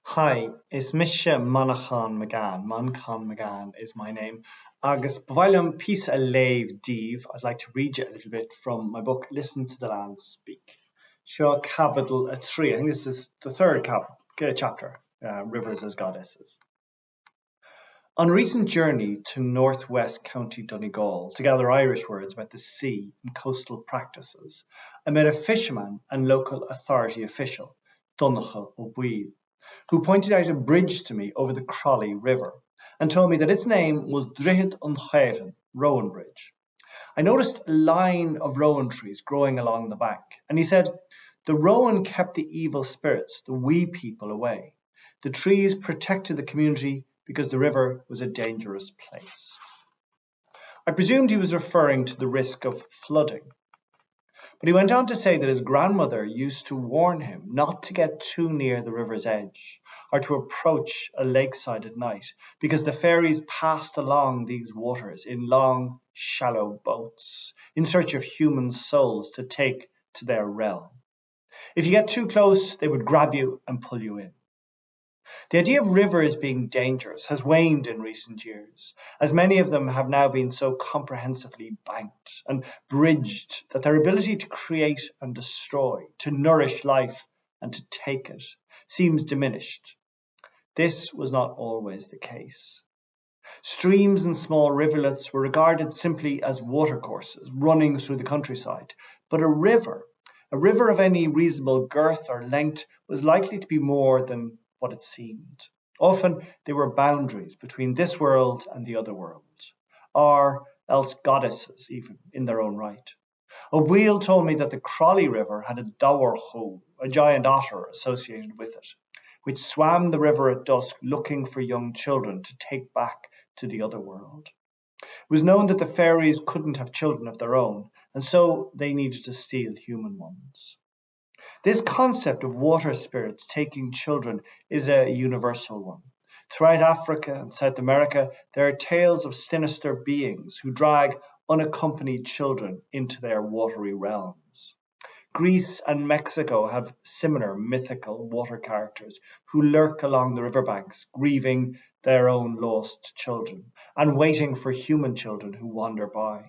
Hi, is Misha Manchán Magan is my name. Agus bhailim píos a léamh díobh. I'd like to read you a little bit from my book, Listen to the Land Speak. Seo capital a tree. I think this is the third chapter, Rivers as Goddesses. On a recent journey to northwest County Donegal to gather Irish words about the sea and coastal practices, I met a fisherman and local authority official, Donnacha O'Herlihy, who pointed out a bridge to me over the Crowley River and told me that its name was Drihid an Chairin, Rowan Bridge. I noticed a line of rowan trees growing along the bank, and he said, the rowan kept the evil spirits, the wee people, away. The trees protected the community because the river was a dangerous place. I presumed he was referring to the risk of flooding. But he went on to say that his grandmother used to warn him not to get too near the river's edge or to approach a lakeside at night because the fairies passed along these waters in long, shallow boats in search of human souls to take to their realm. If you get too close, they would grab you and pull you in. The idea of rivers being dangerous has waned in recent years, as many of them have now been so comprehensively banked and bridged that their ability to create and destroy, to nourish life and to take it, seems diminished. This was not always the case. Streams and small rivulets were regarded simply as watercourses running through the countryside, but a river of any reasonable girth or length was likely to be more than what it seemed. Often they were boundaries between this world and the other world, or else goddesses even in their own right. O'Herlihy told me that the Crowley River had a dawarchu, a giant otter associated with it, which swam the river at dusk looking for young children to take back to the other world. It was known that the fairies couldn't have children of their own, and so they needed to steal human ones. This concept of water spirits taking children is a universal one. Throughout Africa and South America, there are tales of sinister beings who drag unaccompanied children into their watery realms. Greece and Mexico have similar mythical water characters who lurk along the riverbanks, grieving their own lost children and waiting for human children who wander by.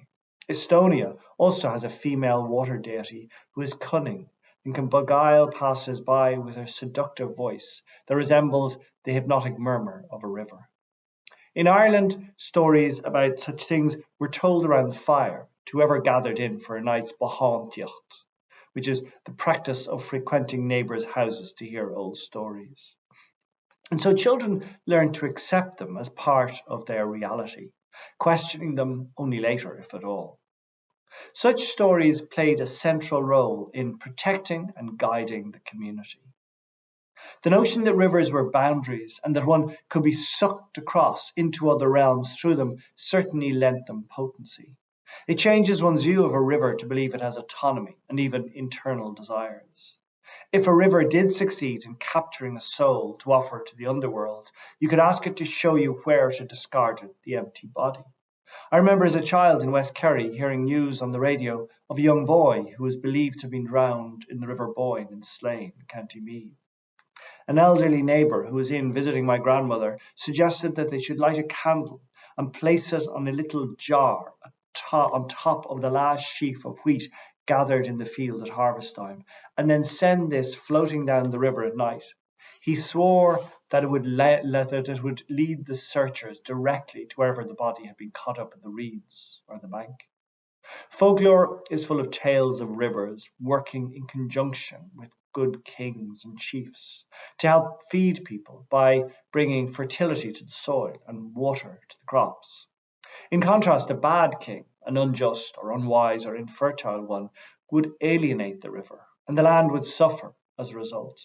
Estonia also has a female water deity who is cunning and can beguile passers-by with her seductive voice that resembles the hypnotic murmur of a river. In Ireland, stories about such things were told around the fire to whoever gathered in for a night's bahántíocht, which is the practice of frequenting neighbours' houses to hear old stories. And so children learn to accept them as part of their reality, questioning them only later, if at all. Such stories played a central role in protecting and guiding the community. The notion that rivers were boundaries and that one could be sucked across into other realms through them certainly lent them potency. It changes one's view of a river to believe it has autonomy and even internal desires. If a river did succeed in capturing a soul to offer to the underworld, you could ask it to show you where to discard the empty body. I remember as a child in West Kerry hearing news on the radio of a young boy who was believed to have been drowned in the River Boyne in Slane, County Meath. An elderly neighbour who was in visiting my grandmother suggested that they should light a candle and place it on a little jar on top of the last sheaf of wheat gathered in the field at harvest time, and then send this floating down the river at night. He swore that it would lead the searchers directly to wherever the body had been caught up in the reeds or the bank. Folklore is full of tales of rivers working in conjunction with good kings and chiefs to help feed people by bringing fertility to the soil and water to the crops. In contrast, a bad king, an unjust or unwise or infertile one, would alienate the river, and the land would suffer as a result.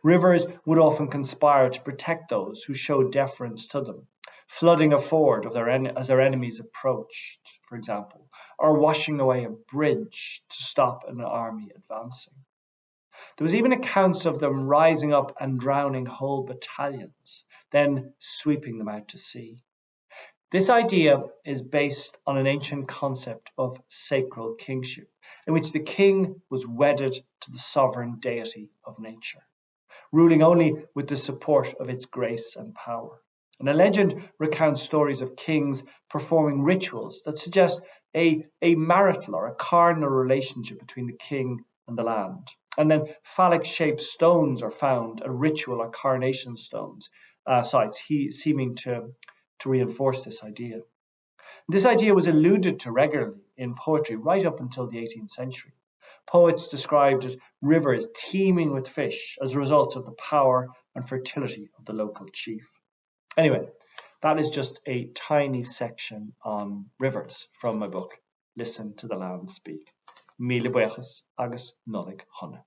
Rivers would often conspire to protect those who showed deference to them, flooding a ford as their enemies approached, for example, or washing away a bridge to stop an army advancing. There was even accounts of them rising up and drowning whole battalions, then sweeping them out to sea. This idea is based on an ancient concept of sacral kingship, in which the king was wedded to the sovereign deity of nature. ruling only with the support of its grace and power. And a legend recounts stories of kings performing rituals that suggest a marital or a carnal relationship between the king and the land. And then phallic-shaped stones are found at ritual or coronation sites, seeming to reinforce this idea. This idea was alluded to regularly in poetry right up until the 18th century. Poets described rivers teeming with fish as a result of the power and fertility of the local chief. Anyway, that is just a tiny section on rivers from my book, Listen to the Land Speak. Míle buíochas agus nollaig chonaic.